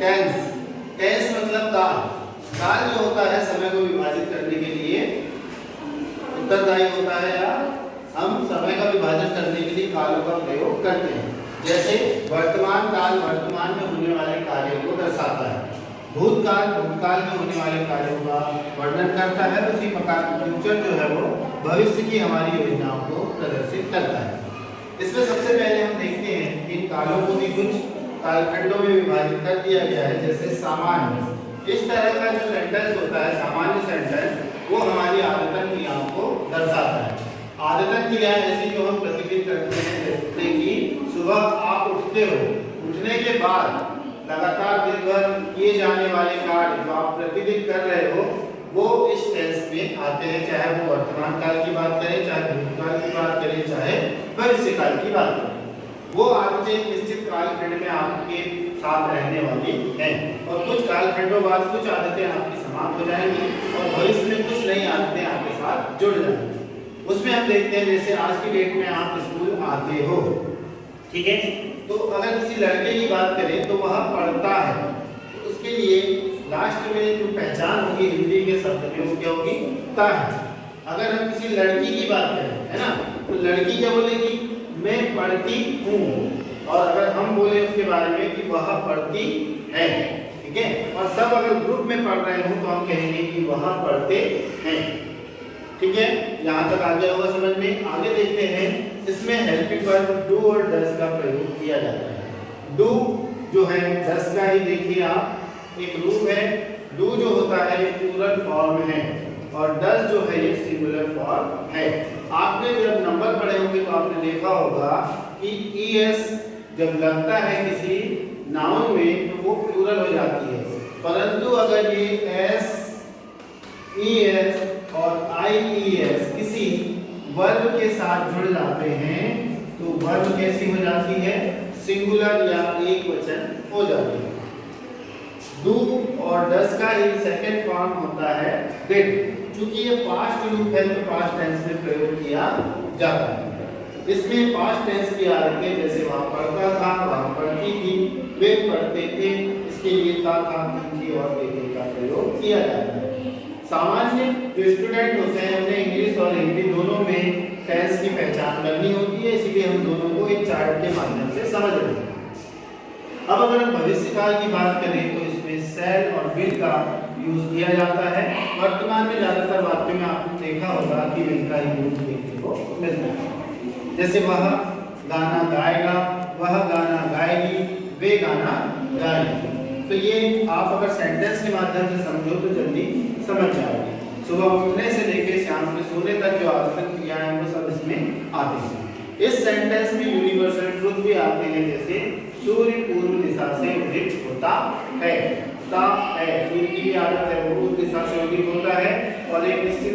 Tense. Tense मतलब काल। काल जो होता है समय को विभाजित करने के लिए उत्तरदायी होता है, या हम समय का विभाजन करने के लिए कालों का प्रयोग करते हैं। जैसे वर्तमान काल वर्तमान में होने वाले कार्यों को दर्शाता है, भूतकाल भूतकाल में होने वाले कार्यों का वर्णन करता है, उसी प्रकार फ्यूचर जो है वो भविष्य की हमारी योजनाओं को प्रदर्शित करता है। इसमें सबसे पहले हम देखते हैं कि इन कालों को भी कुछ कालखंडों में विभाजित कर दिया गया है। जैसे सामान्य, इस तरह का जो सेंटेंस होता है सामान्य सेंटेंस, वो हमारी आदतन क्रियाओं को दर्शाता है। आदतन क्रियाएं ऐसी जो हम प्रतिदिन करते हैं, जैसे कि सुबह आप उठते हो, उठने के बाद लगातार दिन भर किए जाने वाले कार्य जो आप प्रतिदिन कर रहे हो वो इस टेंस में आते हैं, चाहे वो वर्तमान काल की बात करें, चाहे भूतकाल की बात करें, चाहे भविष्य काल की बात करें। वो आदतें एक निश्चित कालखंड में आपके साथ रहने वाली हैं, और कुछ कालखंडों बाद कुछ आदतें आपकी समाप्त हो जाएंगी और भविष्य में कुछ नई आदतें आपके साथ जुड़ जाएंगी। उसमें हम देखते हैं जैसे आज की डेट में आप स्कूल आते हो, ठीक है, तो अगर किसी लड़के की बात करें तो वह पढ़ता है, तो उसके लिए लास्ट में जो पहचान होगी हिंदी के शब्द में वो क्या होगी? ता है। अगर हम किसी लड़की की बात करें, है ना, तो लड़की क्या बोलेगी? मैं पढ़ती हूँ। और अगर हम बोले उसके बारे में कि वह पढ़ती है, ठीक है, और सब अगर ग्रुप में पढ़ रहे हो तो हम कहेंगे कि वह पढ़ते हैं, ठीक है। यहाँ तक आ गया होगा समझ में। आगे देखते हैं, इसमें हेल्पिंग वर्ब डू और डज का प्रयोग किया जाता है। डू जो है डज का ही देखिए आप एक रूप है। डू जो होता है ये प्लूरल फॉर्म है और डज जो है ये सिंगुलर फॉर्म है। आपने जब नंबर पढ़े होंगे तो आपने देखा होगा कि ईएस जब लगता है किसी नाउन में तो वो प्लूरल हो जाती है, परंतु अगर ये एस ईएस और आईईएस किसी वर्ब के साथ जुड़ जाते हैं तो वर्ब कैसी हो जाती है? सिंगुलर या एक वचन हो जाती है। डू और डज का ही सेकंड फॉर्म होता है डिड। क्योंकि ये पास्ट रूप है तो पास्ट टेंस में प्रयोग किया जाता है। इसमें पास्ट टेंस की आदतें जैसे वहां पढ़ता था, वहां पढ़ती थी, वे पढ़ते थे, इसके लिए था थी और देखे का प्रयोग किया जाता है। सामान्य जो स्टूडेंट होते हैं उन्हें इंग्लिश और हिंदी दोनों में टेंस की पहचान करनी होती है, इसलिए हम दोनों को एक चार्ट के माध्यम से समझ रहे हैं। अब अगर हम भविष्य काल की बात करें तो इसमें शैल और विल का यूज किया जाता है। वर्तमान में ज्यादातर वाक्यों में आपने देखा होगा कि विल का ही यूज देखने को मिलता है। जैसे वह गाना गाएगा, वह गाना गाएगी, वे गाना गाएगी। तो ये आप अगर सेंटेंस के माध्यम से समझो तो जल्दी समझ जाओगे। सुबह उठने से लेकर शाम के सोने तक जो आदतन क्रियाएं हैं वो सब इसमें आती हैं। इस सेंटेंस में यूनिवर्सल ट्रुथ भी आते हैं, जैसे सूर्य पूर्व दिशा से उदित होता है। सूर्य की भी आदत है वो उस दिशा से उदित होता है और एक निश्चित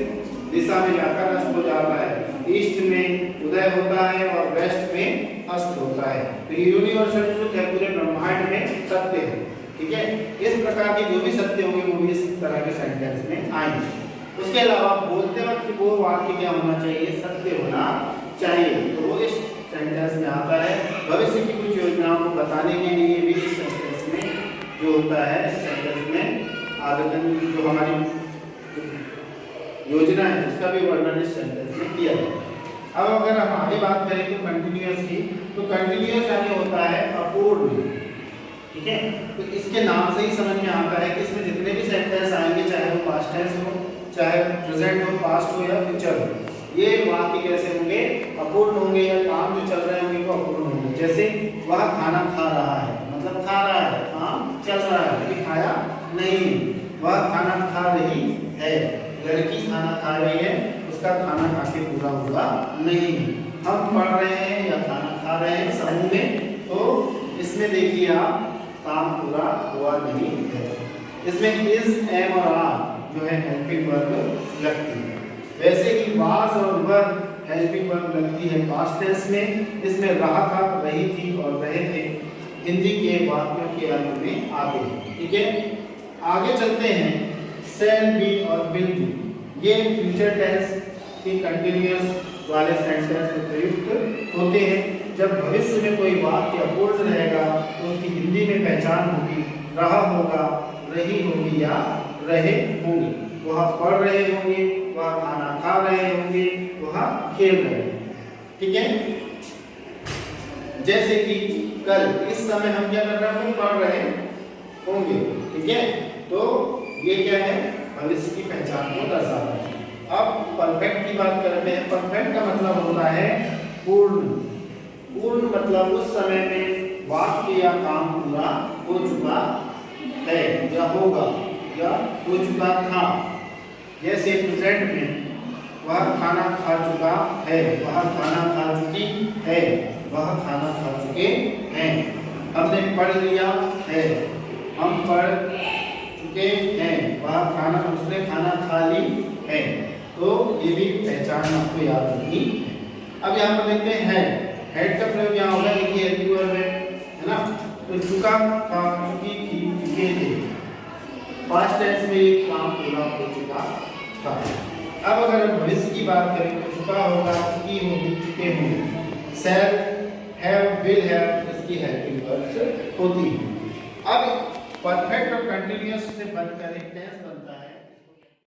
दिशा में जाकर अस्त हो जाता है। ईस्ट में उदय होता है और वेस्ट में अस्त होता है। तो यूनिवर्सल ट्रुथ है, पूरे ब्रह्मांड में सत्य है, ठीक है। इस प्रकार के जो भी सत्य होंगे वो भी इस तरह के सेंटेंस में आएंगे। उसके अलावा बोलते वक्त वो वाक्य क्या होना चाहिए? सत्य होना चाहिए, तो वो इस सेंटेंस में आता है। भविष्य की कुछ योजनाओं को बताने के लिए भी इस सेंटेंस में जो होता है, इस सेंटेंस में आदतन जो हमारी योजना है उसका भी वर्णन इस सेंटेंस में किया जाता है। अब अगर हम आगे बात करें तो कंटिन्यूअस की, तो कंटिन्यूअस यानी होता है अपूर्ण, ठीक है। तो इसके नाम से ही समझ में आता है कि इसमें जितने भी सेंटेंस आएंगे, चाहे वो पास्ट टेंस हो, चाहे प्रेजेंट हो, पास्ट हो या फ्यूचर हो, ये वाक्य कैसे होंगे? अपूर्ण होंगे, या काम जो चल रहे होंगे वो अपूर्ण होंगे। जैसे वह खाना खा रहा है, मतलब खा रहा है, काम चल रहा है, लेकिन खाया नहीं। वह खाना खा रही है, लड़की खाना खा रही है, उसका खाना खा के पूरा हुआ नहीं। हम पढ़ रहे हैं या खाना खा रहे हैं समूह में, तो इसमें देखिए आप काम पूरा हुआ नहीं है। इसमें इज, एम और आर जो है हेल्पिंग वर्ब लगती है। वैसे ही वाज और वर हेल्पिंग वर्ब लगती है पास्ट टेंस में। इसमें रहा था, रही थी और रहे थे हिंदी के वाक्यों के अंत में आते हैं, ठीक है। आगे चलते हैं, शैल बी और विल बी, ये फ्यूचर टेंस के कंटिन्यूअस वाले सेंटेंस में प्रयुक्त होते हैं। जब भविष्य में कोई वाक्य अपूर्ण रहेगा तो उसकी हिंदी में पहचान होगी रहा होगा, रही होगी या रहे होंगे। वह पढ़ रहे होंगे, वह खाना खा रहे होंगे, वह खेल रहे होंगे। ठीक है, जैसे कि कल इस समय हम क्या कर रहे हैं, पढ़ रहे होंगे। ठीक है, तो ये क्या है, भविष्य की पहचान को दर्शाता है। अब परफेक्ट की बात करते हैं। परफेक्ट का मतलब होता है पूर्ण। पूर्ण मतलब उस समय में वाक्य या काम पूरा हो चुका है या होगा या हो चुका था। जैसे प्रेजेंट में वह खाना खा चुका है, वह खाना खा चुकी है, वह खाना खा चुके हैं। हमने पढ़ लिया है, हम पढ़ चुके हैं, वह खाना, उसने खाना खा ली है। तो ये भी पहचान आपको याद रखनी है। अब यहाँ पर देखते हैं हेड का प्रयोग यहाँ होगा, देखिए एल्यूअल में, है ना। तो चुका था, चुकी थी, चुके थे, पास्ट टेंस में एक काम पूरा हो चुका था। अब अगर हम भविष्य की बात करें तो चुका होगा, चुकी होगी, चुके होंगे। शैल, हैव, विल हैव, इसकी हेल्पिंग वर्ब्स होती है। अब परफेक्ट और कंटीन्यूअस से बनकर एक टेंस बनता है।